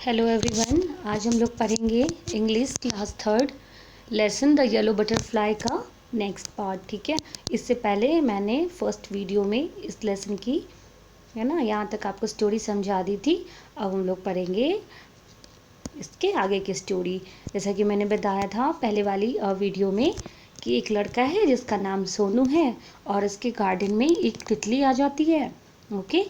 Hello everyone, आज हम लोग पढ़ेंगे English class third lesson the yellow butterfly का नेक्स्ट पार्ट। ठीक है, इससे पहले मैंने फर्स्ट वीडियो में इस लेसन की है ना यहाँ तक आपको स्टोरी समझा दी थी। अब हम लोग पढ़ेंगे इसके आगे की स्टोरी। जैसा कि मैंने बताया था पहले वाली वीडियो में कि एक लड़का है जिसका नाम सोनू है और उसके गार्डन में एक तितली आ जाती है। ओके,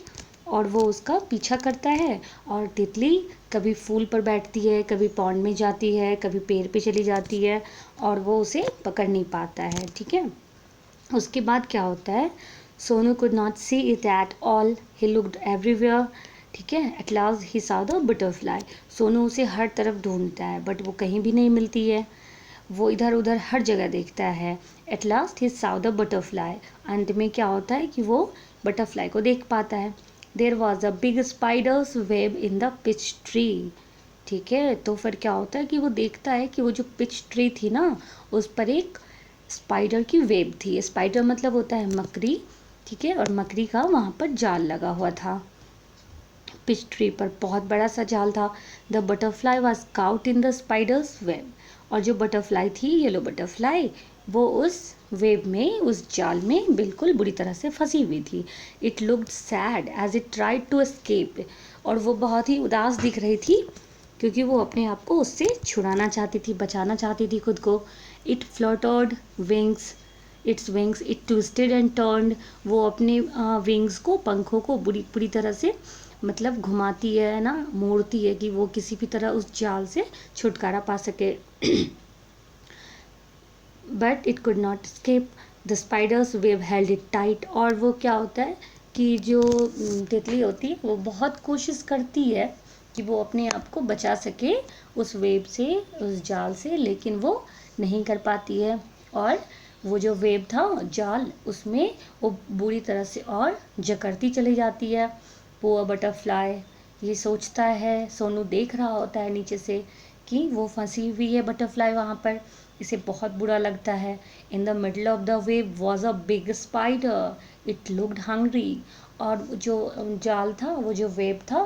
और वो उसका पीछा करता है और तितली कभी फूल पर बैठती है, कभी पॉन्ड में जाती है, कभी पेड़ पे चली जाती है और वो उसे पकड़ नहीं पाता है। ठीक है, उसके बाद क्या होता है, Sonu could not see it at all, he looked everywhere. ठीक है, at last he saw the butterfly. Sonu उसे हर तरफ ढूंढता है बट वो कहीं भी नहीं मिलती है। वो इधर उधर हर जगह देखता है। At last he saw the butterfly. अंत में क्या होता है कि वो बटरफ्लाई को देख पाता है। There was a big spider's web in the peach tree. ठीक है, तो फिर क्या होता है कि वो देखता है कि वो जो पिच ट्री थी ना, उस पर एक स्पाइडर की वेब थी। स्पाइडर मतलब होता है मकड़ी। ठीक है, और मकड़ी का वहाँ पर जाल लगा हुआ था। पिच ट्री पर बहुत बड़ा सा जाल था। The butterfly was cout in the spiders web. और जो बटरफ्लाई थी, येलो बटरफ्लाई, वो उस वेब में, उस जाल में बिल्कुल बुरी तरह से फंसी हुई थी। It looked sad as it tried to escape. और वो बहुत ही उदास दिख रही थी क्योंकि वो अपने आप को उससे छुड़ाना चाहती थी, बचाना चाहती थी खुद को। It fluttered wings, its wings, it twisted and turned. वो अपने विंग्स को, पंखों को बुरी बुरी तरह से मतलब घुमाती है ना, मोड़ती है कि वो किसी भी तरह उस जाल से छुटकारा पा सके। But it could not escape, the spiders web held it tight. और वो क्या होता है कि जो तितली होती है वो बहुत कोशिश करती है कि वो अपने आप को बचा सके उस वेब से, उस जाल से, लेकिन वो नहीं कर पाती है। और वो जो वेब था, जाल, उसमें वो बुरी तरह से और जकड़ती चली जाती है। पुअर बटरफ्लाई, ये सोचता है, सोनू देख रहा होता है नीचे से कि वो फंसी हुई है बटरफ्लाई वहाँ पर। इसे बहुत बुरा लगता है। In the middle of the wave was a big spider, it looked hungry. और जो जाल था, वो जो वेब था,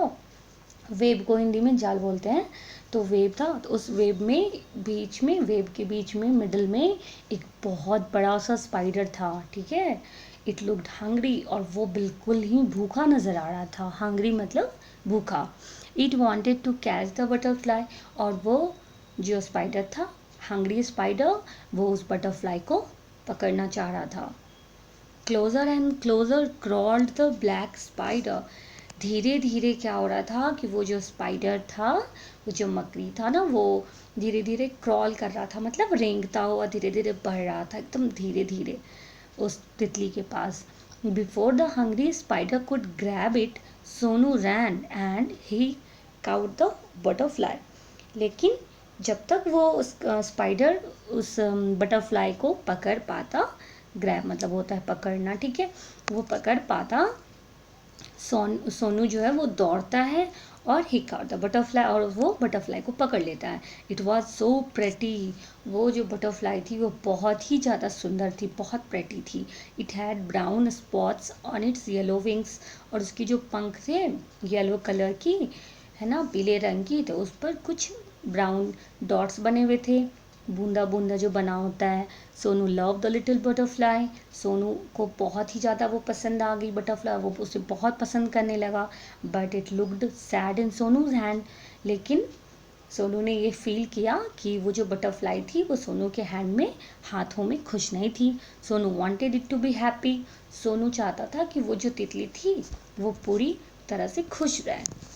वेब को हिंदी में जाल बोलते हैं, तो वेब था, तो उस वेब में बीच में, वेब के बीच में मिडल में एक बहुत बड़ा सा स्पाइडर था। ठीक है, इट लुक्ड हंग्री, और वो बिल्कुल ही भूखा नज़र आ रहा था। हंग्री मतलब भूखा। It wanted to catch the butterfly, और वो जो स्पाइडर था, हंग्री स्पाइडर, वो उस बटरफ्लाई को पकड़ना चाह रहा था। Closer and closer crawled the black spider. धीरे धीरे क्या हो रहा था कि वो जो स्पाइडर था, वो जो मकड़ी था ना, वो धीरे धीरे क्रॉल कर रहा था, मतलब रेंगता हुआ धीरे धीरे बढ़ रहा था, एकदम धीरे धीरे उस तितली के पास। Before the hungry spider could grab it, Sonu ran and he caught the butterfly. लेकिन जब तक वो उस स्पाइडर उस बटरफ्लाई को पकड़ पाता, ग्रैब मतलब होता है पकड़ना, ठीक है, वो पकड़ पाता, सोनू जो है वो दौड़ता है और ही काउट द बटरफ्लाई, और वो बटरफ्लाई को पकड़ लेता है। इट वॉज सो प्रेटी, वो जो बटरफ्लाई थी वो बहुत ही ज़्यादा सुंदर थी, बहुत प्रेटी थी। It had brown spots on it's yellow wings, और उसकी जो पंख थे येलो कलर की, है ना, पीले रंग की, तो उस पर कुछ ब्राउन डॉट्स बने हुए थे, बूंदा बूंदा जो बना होता है। Sonu love the little butterfly, Sonu को बहुत ही ज़्यादा वो पसंद आ गई बटरफ्लाई, वो उसे बहुत पसंद करने लगा। But it looked sad in सोनूज hand, लेकिन सोनू ने ये फील किया कि वो जो बटरफ्लाई थी वो सोनू के हैंड में, हाथों में खुश नहीं थी। Sonu wanted it to be happy, Sonu चाहता था कि वो जो तितली थी वो पूरी तरह से खुश रहे।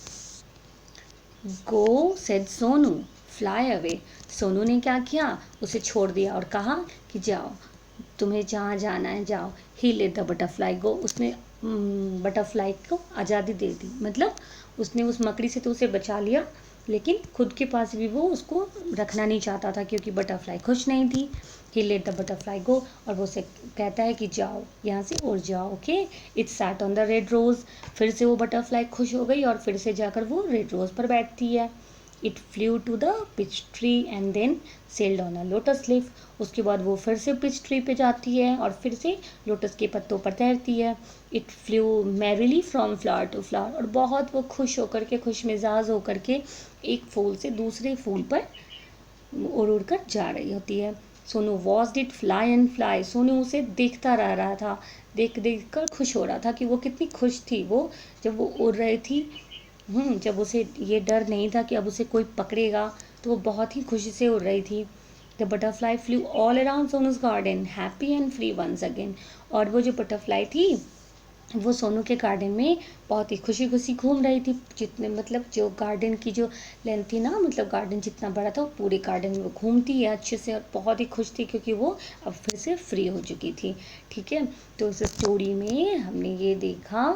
Go said Sonu, fly away. Sonu ने क्या किया, उसे छोड़ दिया और कहा कि जाओ, तुम्हें जहाँ जाना है जाओ। ही लेट द बटरफ्लाई गो, उसने बटरफ्लाई को आज़ादी दे दी, मतलब उसने उस मकड़ी से तो उसे बचा लिया, लेकिन खुद के पास भी वो उसको रखना नहीं चाहता था क्योंकि बटरफ्लाई खुश नहीं थी। ही लेट द बटरफ्लाई गो, और वो उसे कहता है कि जाओ यहाँ से, उड़ जाओ। Okay, it sat on the red rose, फिर से वो बटरफ्लाई खुश हो गई और फिर से जाकर वो रेड रोज़ पर बैठती है। It flew to the peach tree and then sailed on a lotus leaf. उसके बाद वो फिर से पिच ट्री पे जाती है और फिर से लोटस के पत्तों पर तैरती है। It flew merrily from flower to flower, और बहुत वो खुश होकर के, खुश मिजाज होकर के एक फूल से दूसरे फूल पर उड़ उड़ कर जा रही होती है। Sonu watch it fly and fly, Sonu उसे देखता रह रहा था, देख देख कर खुश हो रहा था कि वो कितनी खुश थी वो जब वो उड़ रही थी। जब उसे ये डर नहीं था कि अब उसे कोई पकड़ेगा, तो वो बहुत ही खुशी से उड़ रही थी। The butterfly flew all around Sonu's garden happy and free once again. और वो जो बटरफ्लाई थी वो सोनू के गार्डन में बहुत ही खुशी खुशी घूम रही थी। जितने मतलब जो गार्डन की जो लेंथ थी ना, मतलब गार्डन जितना बड़ा था, वो पूरे गार्डन में वो घूमती है अच्छे से, और बहुत ही खुश थी क्योंकि वो अब फिर से फ्री हो चुकी थी। ठीक है, तो इस स्टोरी में हमने ये देखा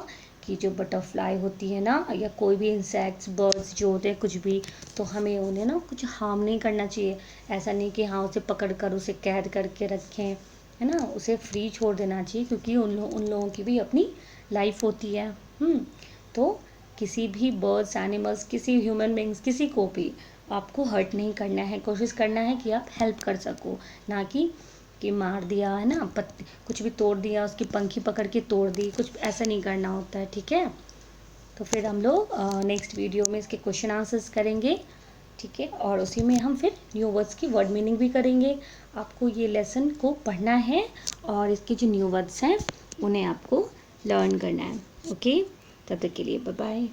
कि जो बटरफ्लाई होती है ना, या कोई भी इंसेक्ट्स बर्ड्स जो होते हैं कुछ भी, तो हमें उन्हें ना कुछ हार्म नहीं करना चाहिए। ऐसा नहीं कि हाँ उसे पकड़ कर उसे कैद करके रखें, है ना, उसे फ्री छोड़ देना चाहिए, क्योंकि उन लोगों की भी अपनी लाइफ होती है। तो किसी भी बर्ड्स एनिमल्स, किसी ह्यूमन बींग्स, किसी को भी आपको हर्ट नहीं करना है। कोशिश करना है कि आप हेल्प कर सको, ना कि मार दिया, है ना, पत्ती कुछ भी तोड़ दिया, उसकी पंखी पकड़ के तोड़ दी, कुछ ऐसा नहीं करना होता है। ठीक है, तो फिर हम लोग नेक्स्ट वीडियो में इसके क्वेश्चन आंसर्स करेंगे। ठीक है, और उसी में हम फिर न्यू वर्ड्स की वर्ड मीनिंग भी करेंगे। आपको ये लेसन को पढ़ना है और इसके जो न्यू वर्ड्स हैं उन्हें आपको लर्न करना है। ओके, तब तक के लिए बाय बाय।